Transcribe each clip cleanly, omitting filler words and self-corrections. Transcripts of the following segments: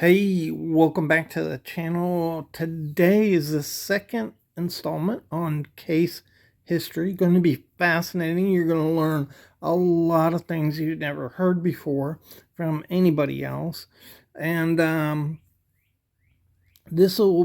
Hey, welcome back to the channel. Today is the second installment on case history. Going to be fascinating. You're going to learn a lot of things you've never heard before from anybody else. And this will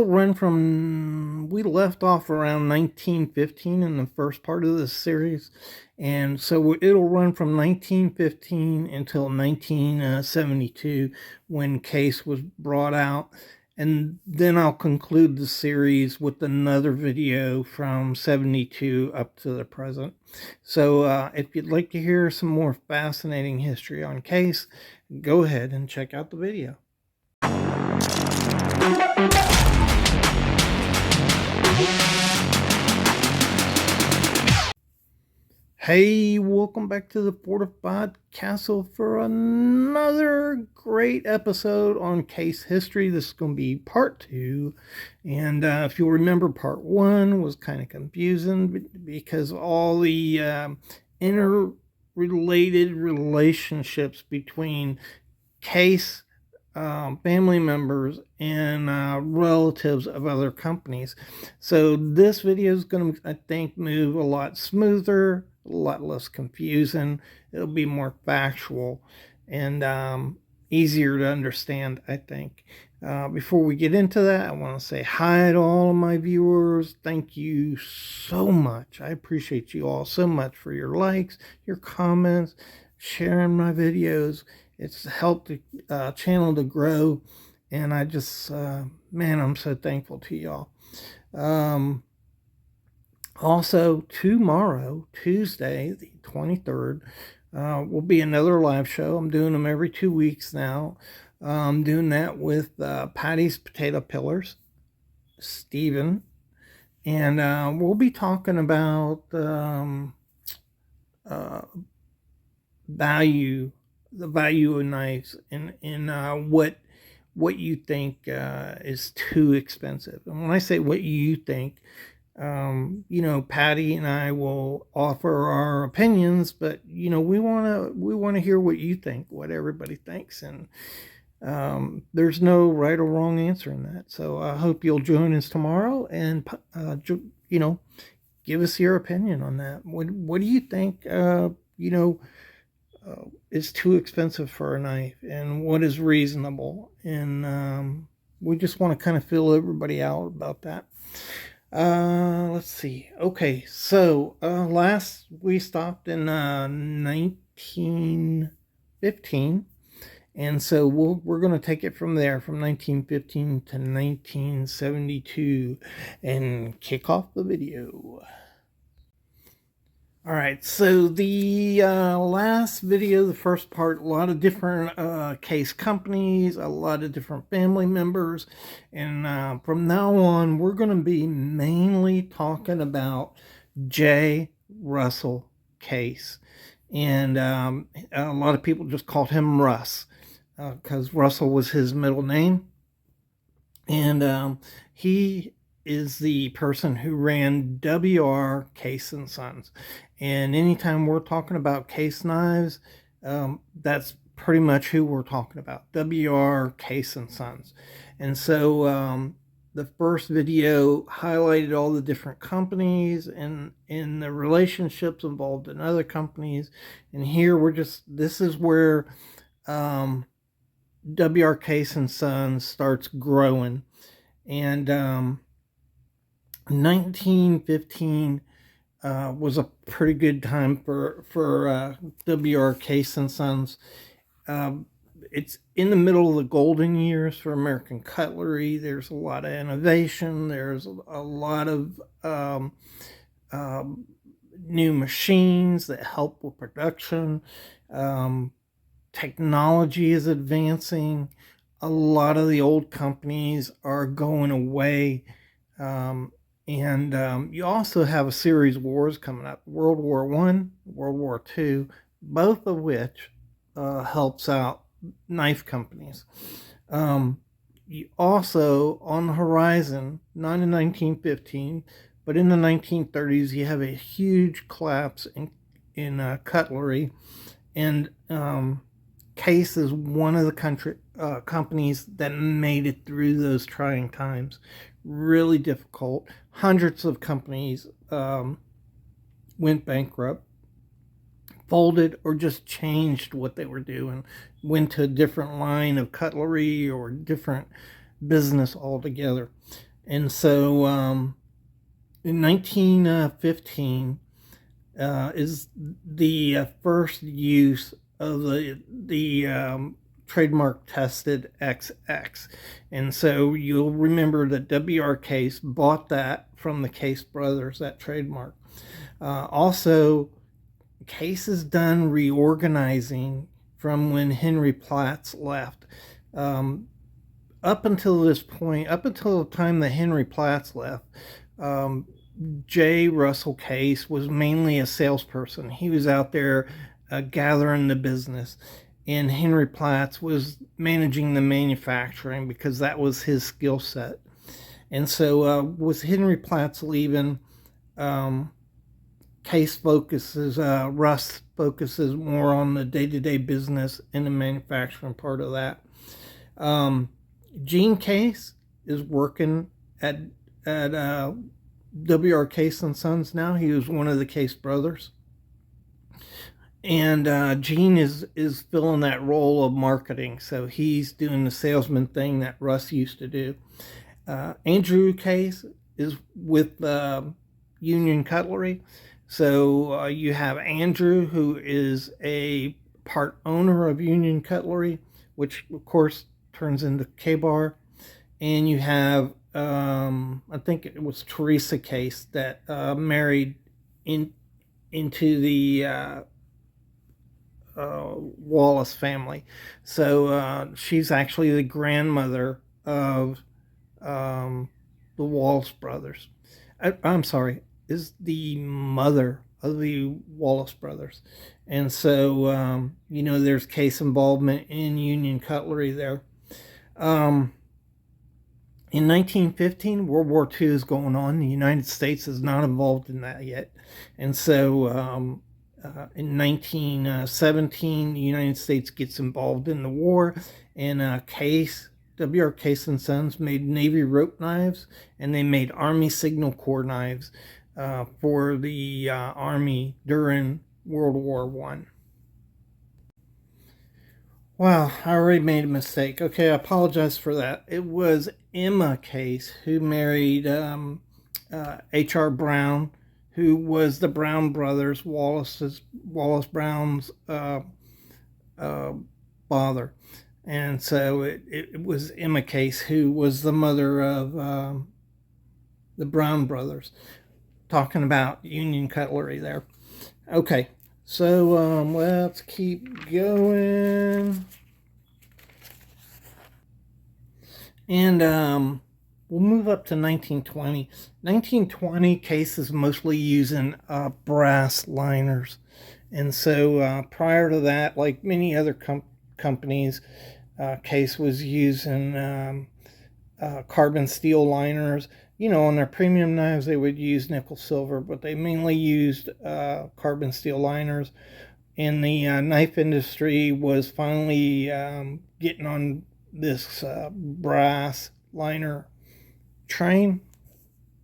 run from, we left off around 1915 in the first part of this series, and so it'll run from 1915 until 1972 when Case was brought out, and then I'll conclude the series with another video from 72 up to the present. So if you'd like to hear some more fascinating history on Case, go ahead and check out the video. Hey, welcome back to the Fortified Castle for another great episode on case history. This is going to be part two. And if you'll remember, part one was kind of confusing because all the interrelated relationships between case family members and relatives of other companies. So this video is going to, I think, move a lot smoother, a lot less confusing. It'll be more factual and easier to understand, I think. Before we get into that, I want to say hi to all of my viewers. Thank you so much. I appreciate you all so much for your likes, your comments, sharing my videos. It's helped the channel to grow, and I just, man, I'm so thankful to y'all. Also, tomorrow, Tuesday, the 23rd, will be another live show. I'm doing them every 2 weeks now. I'm doing that with Patty's Potato Pillars, Steven, and we'll be talking about value, the value of knives, and what you think is too expensive. And when I say what you think, Patty and I will offer our opinions, but we want to hear what you think, what everybody thinks, and there's no right or wrong answer in that. So I hope you'll join us tomorrow and give us your opinion on that. What do you think? Is too expensive for a knife, and what is reasonable, and we just want to kind of fill everybody out about that. Let's see. Okay, so last we stopped in 1915, and so we're going to take it from there, from 1915 to 1972, and kick off the video. All right, so the last video, the first part, a lot of different case companies, a lot of different family members, and from now on, we're going to be mainly talking about J. Russell Case. And a lot of people just called him Russ because Russell was his middle name. And he is the person who ran W.R. Case and Sons. And anytime we're talking about case knives, that's pretty much who we're talking about, W.R. Case and Sons. And so the first video highlighted all the different companies and the relationships involved in other companies. And here this is where W.R. Case and Sons starts growing. And 1915 was a pretty good time for W.R. Case and Sons. It's in the middle of the golden years for American cutlery. There's a lot of innovation. There's a lot of new machines that help with production. Technology is advancing. A lot of the old companies are going away. And you also have a series of wars coming up, World War I, World War II, both of which helps out knife companies. You also, on the horizon, not in 1915, but in the 1930s, you have a huge collapse in cutlery. And Case is one of the companies that made it through those trying times. Really difficult. Hundreds of companies went bankrupt, folded, or just changed what they were doing, went to a different line of cutlery or different business altogether. And so in 1915 is the first use of the trademark tested XX. And so you'll remember that W.R. Case bought that from the Case brothers, that trademark. Also, Case is done reorganizing from when Henry Platts left. Up until this point, up until the time that Henry Platts left, J. Russell Case was mainly a salesperson. He was out there gathering the business, and Henry Platts was managing the manufacturing because that was his skill set. And so with Henry Platts leaving, Case focuses, Russ focuses more on the day-to-day business and the manufacturing part of that. Gene Case is working at W.R. Case and Sons now. He was one of the Case brothers. And Gene is filling that role of marketing. So he's doing the salesman thing that Russ used to do. Andrew Case is with Union Cutlery. So you have Andrew, who is a part owner of Union Cutlery, which of course turns into K-Bar. And you have, I think it was Teresa Case that married into the Wallace family. So she's actually the grandmother of the Wallace brothers. I'm sorry, is the mother of the Wallace brothers. And so, there's Case involvement in Union Cutlery there. In 1915, World War II is going on. The United States is not involved in that yet. And so in 1917, the United States gets involved in the war, and W.R. Case and Sons made Navy rope knives, and they made Army Signal Corps knives for the Army during World War I. Wow, I already made a mistake. Okay, I apologize for that. It was Emma Case who married H.R. Brown, who was the Brown brothers, Wallace Brown's father. And so it was Emma Case who was the mother of the Brown brothers. Talking about Union Cutlery there. Okay, so let's keep going. And we'll move up to 1920. 1920, Case is mostly using brass liners. And so prior to that, like many other companies, Case was using carbon steel liners. On their premium knives, they would use nickel silver, but they mainly used carbon steel liners. And the knife industry was finally getting on this brass liner train.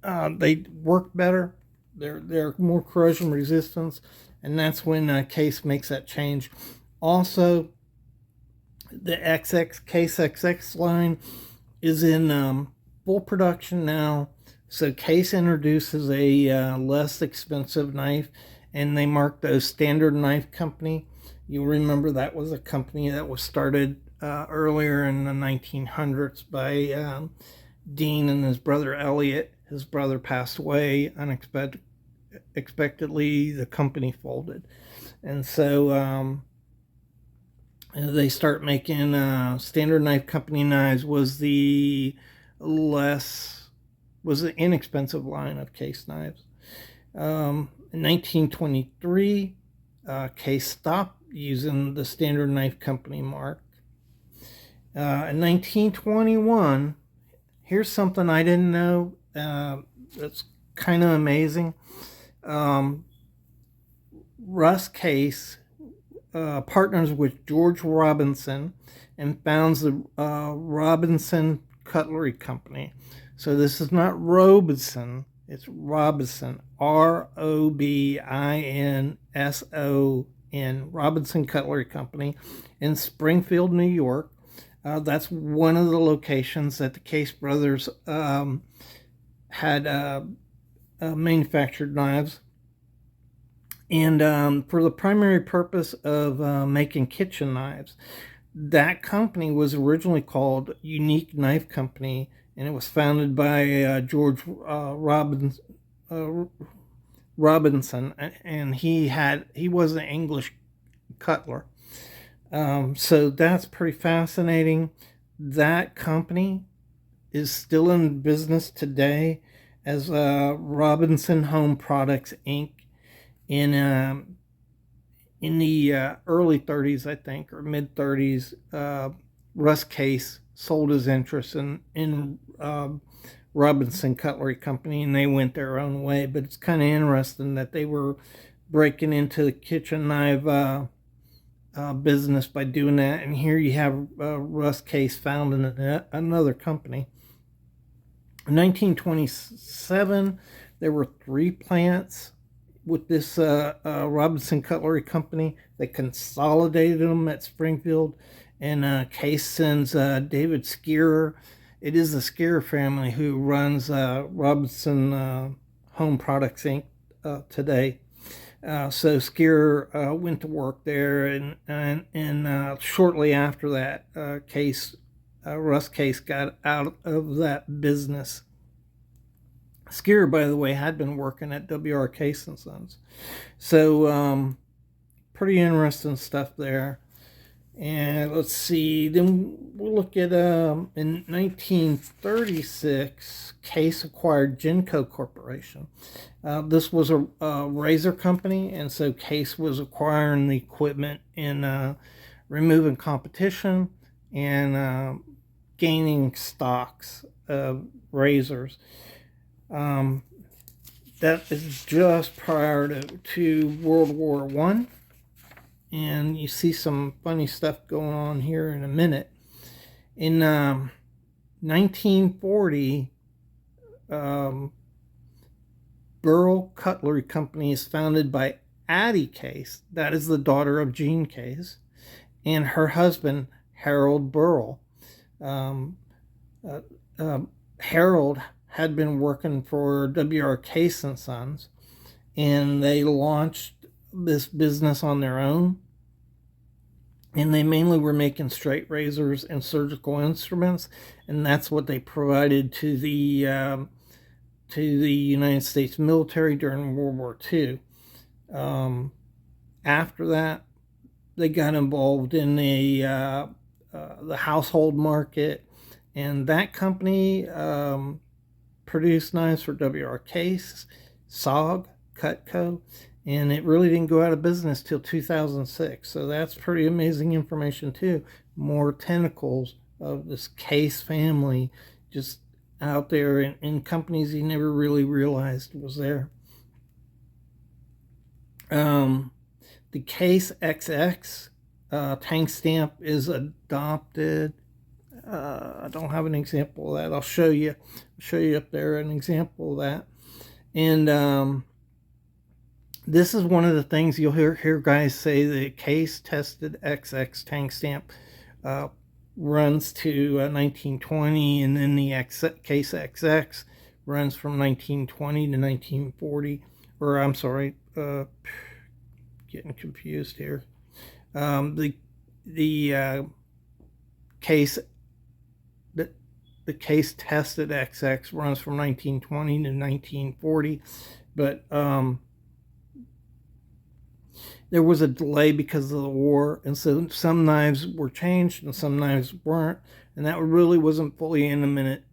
They work better. They're more corrosion resistance, and that's when Case makes that change. Also, the Case XX line is in full production now. So Case introduces a less expensive knife, and they mark those Standard Knife Company. You'll remember that was a company that was started earlier in the 1900s by Dean and his brother Elliot. His brother passed away unexpectedly. The company folded, and so they start making Standard Knife Company knives. Was the inexpensive line of Case knives. In 1923, Case stopped using the Standard Knife Company mark. In 1921, here's something I didn't know that's kind of amazing. Russ Case partners with George Robinson and founds the Robinson Cutlery Company. So this is not Robinson, it's Robinson, Robinson, Robinson Cutlery Company in Springfield, New York. That's one of the locations that the Case brothers had manufactured knives. And for the primary purpose of making kitchen knives. That company was originally called Unique Knife Company, and it was founded by George Robinson, and he was an English cutler. So that's pretty fascinating. That company is still in business today as Robinson Home Products Inc. in the early 30s, I think, or mid 30s. Russ Case sold his interest in Robinson Cutlery Company, and they went their own way. But it's kind of interesting that they were breaking into the kitchen knife business by doing that. And here you have Russ Case founding another company. In 1927, there were 3 plants with this Robinson Cutlery Company. They consolidated them at Springfield, and Case sends David Skeerer. It is the Skeerer family who runs Robinson Home Products Inc. Today. So Skeerer went to work there, and shortly after that, Russ Case got out of that business. Skeerer, by the way, had been working at W.R. Case & Sons. So pretty interesting stuff there. And let's see, then we'll look at in 1936, Case acquired Genco Corporation. This was a razor company, and so Case was acquiring the equipment and removing competition and gaining stocks of razors. That is just prior to World War I. And you see some funny stuff going on here in a minute. In 1940, Burl Cutlery Company is founded by Addie Case, that is the daughter of Jean Case, and her husband, Harold Burl. Harold had been working for W.R. Case & Sons, and they launched this business on their own, and they mainly were making straight razors and surgical instruments, and that's what they provided to the United States military during World War II. After that, they got involved in the household market, and that company produced knives for W.R. Case, SOG, Cutco, and it really didn't go out of business till 2006. So that's pretty amazing information too. More tentacles of this Case family just out there in companies you never really realized was there. The Case XX tank stamp is adopted. I don't have an example of that. I'll show you up there an example of that. And this is one of the things you'll hear guys say: the Case tested XX tank stamp runs to 1920, and then the Case XX runs from 1920 to 1940. Or I'm sorry, getting confused here. The Case tested XX runs from 1920 to 1940, but there was a delay because of the war, and so some knives were changed and some knives weren't, and that really wasn't fully implemented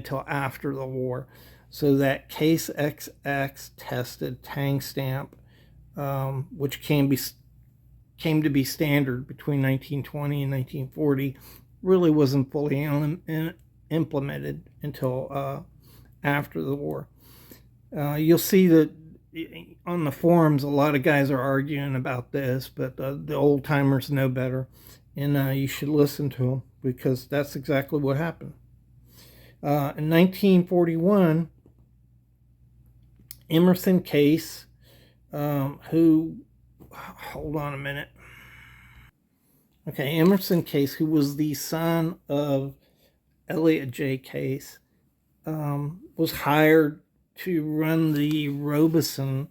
till after the war. So that Case XX tested tang stamp, which came to be standard between 1920 and 1940, really wasn't fully implemented until after the war. You'll see that on the forums, a lot of guys are arguing about this, but the old timers know better, and you should listen to them because that's exactly what happened. In 1941, Emerson Case, hold on a minute. Okay, Emerson Case, who was the son of Elliot J. Case, was hired to run the Robeson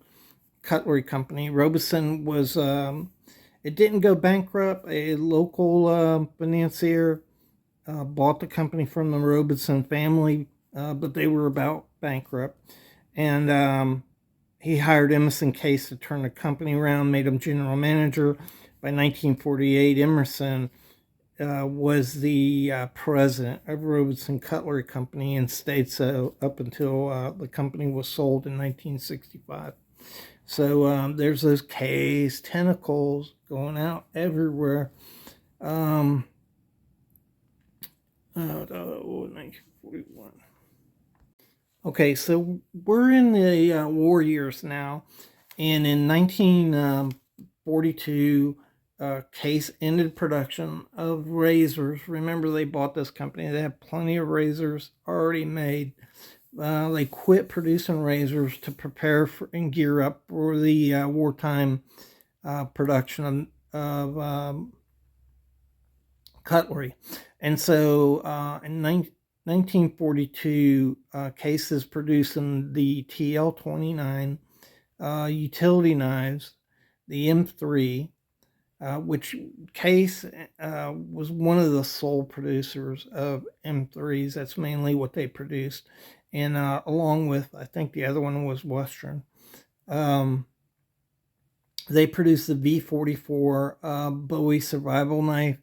Cutlery Company. Robeson was, it didn't go bankrupt. A local financier bought the company from the Robeson family, but they were about bankrupt. And he hired Emerson Case to turn the company around, made him general manager. By 1948, Emerson was the president of Robeson Cutlery Company and stayed so up until the company was sold in 1965. So there's those Case tentacles going out everywhere. 1941. Okay, so we're in the war years now, and in 1942, Case ended production of razors. Remember, they bought this company. They had plenty of razors already made. They quit producing razors to prepare for and gear up for the wartime production of cutlery. And so in 1942, Case is producing the TL-29 utility knives, the M3, which Case was one of the sole producers of M3s. That's mainly what they produced. And along with, I think the other one was Western. They produced the V44 Bowie survival knife.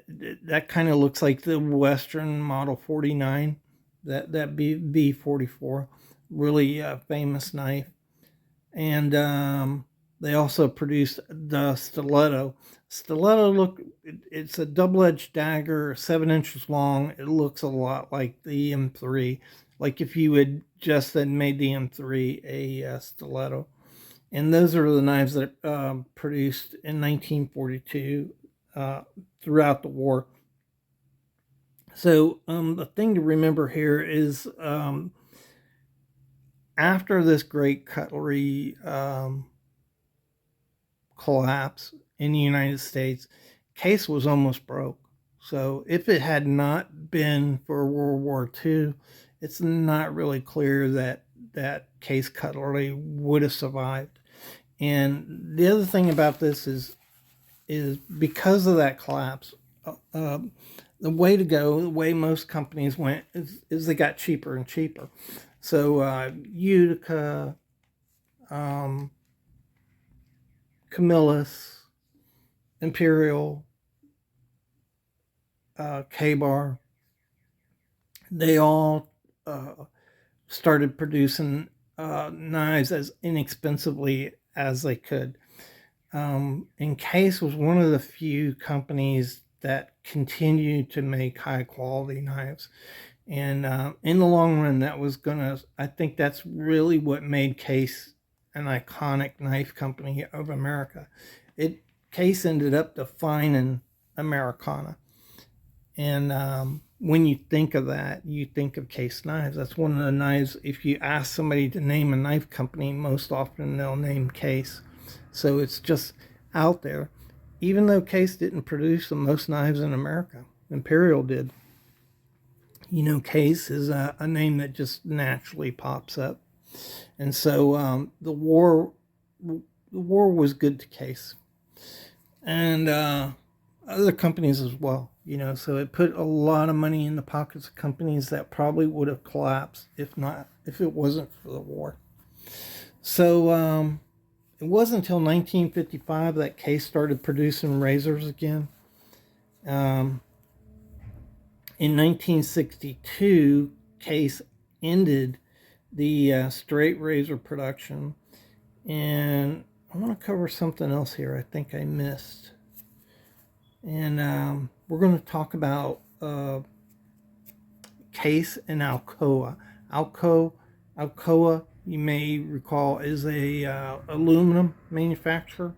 That kind of looks like the Western Model 49, that B44, really famous knife. And they also produced the stiletto. Stiletto, it's a double-edged dagger, 7 inches long. It looks a lot like the M3, like if you had just then made the M3 a stiletto. And those are the knives that produced in 1942 throughout the war. So the thing to remember here is after this great cutlery collapse in the United States, Case was almost broke. So if it had not been for World War II, it's not really clear that Case cutlery would have survived. And the other thing about this is because of that collapse, the way to go, the way most companies went, is they got cheaper and cheaper. So Utica, Camillus, Imperial, K-Bar, they all started producing knives as inexpensively as they could. And Case was one of the few companies that continued to make high quality knives. And in the long run, I think that's really what made Case an iconic knife company of America. Case ended up defining Americana. And when you think of that, you think of Case knives. That's one of the knives, if you ask somebody to name a knife company, most often they'll name Case. So it's just out there. Even though Case didn't produce the most knives in America, Imperial did. Case is a name that just naturally pops up. And so the war was good to Case. And other companies as well. So it put a lot of money in the pockets of companies that probably would have collapsed if it wasn't for the war. So it wasn't until 1955 that Case started producing razors again. In 1962, Case ended the straight razor production. And I want to cover something else here I think I missed. And we're going to talk about Case and Alcoa. Alcoa you may recall, is a aluminum manufacturer,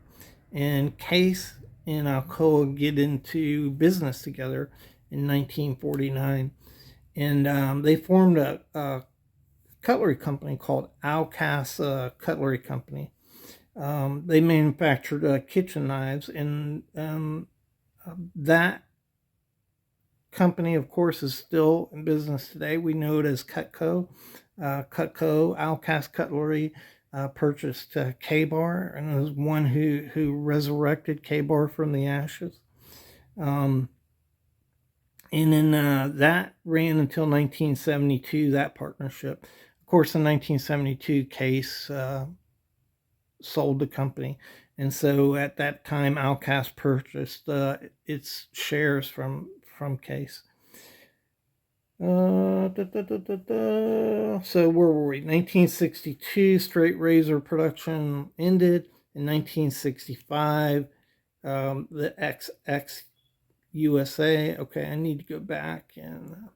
and Case and Alcoa get into business together in 1949, and they formed a cutlery company called Alcas Cutlery Company. They manufactured kitchen knives, and that company, of course, is still in business today. We know it as Cutco. Cutco, Alcas Cutlery, purchased K-Bar, and was one who resurrected K-Bar from the ashes. And then that ran until 1972, that partnership. Of course, in 1972, Case sold the company. And so at that time, Alcas purchased its shares from Case. So where were we? 1962, straight razor production ended. In 1965, the XX USA. Okay, I need to go back and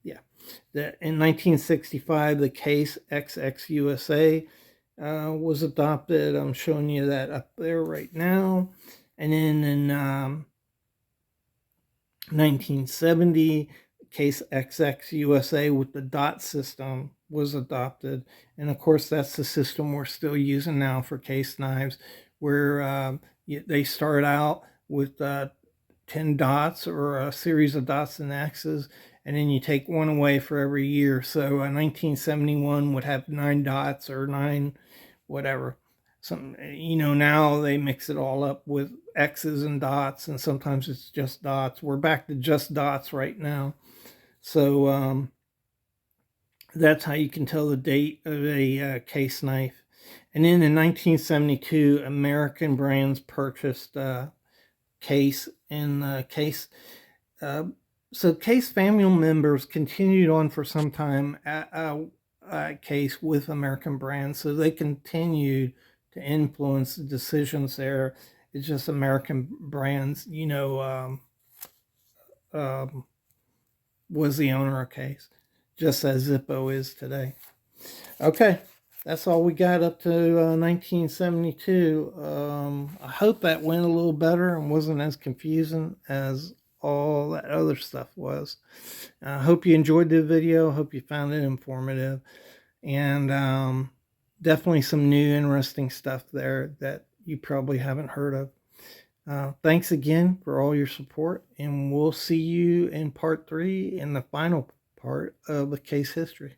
yeah. In 1965, the Case XX USA was adopted. I'm showing you that up there right now. And then in 1970, Case XX USA with the dot system was adopted. And of course, that's the system we're still using now for case knives, where they start out with 10 dots or a series of dots and X's, and then you take one away for every year. So 1971 would have 9 dots or 9 whatever. Now they mix it all up with X's and dots, and sometimes it's just dots. We're back to just dots right now. So that's how you can tell the date of a case knife. And then in 1972, American Brands purchased Case, and Case. So Case family members continued on for some time at Case with American Brands, so they continued to influence the decisions there. It's just American Brands, was the owner of Case, just as Zippo is today. Okay, that's all we got up to 1972. I hope that went a little better and wasn't as confusing as all that other stuff was. I hope you enjoyed the video. Hope you found it informative, and definitely some new interesting stuff there that you probably haven't heard of. Thanks again for all your support, and we'll see you in part 3 in the final part of the case history.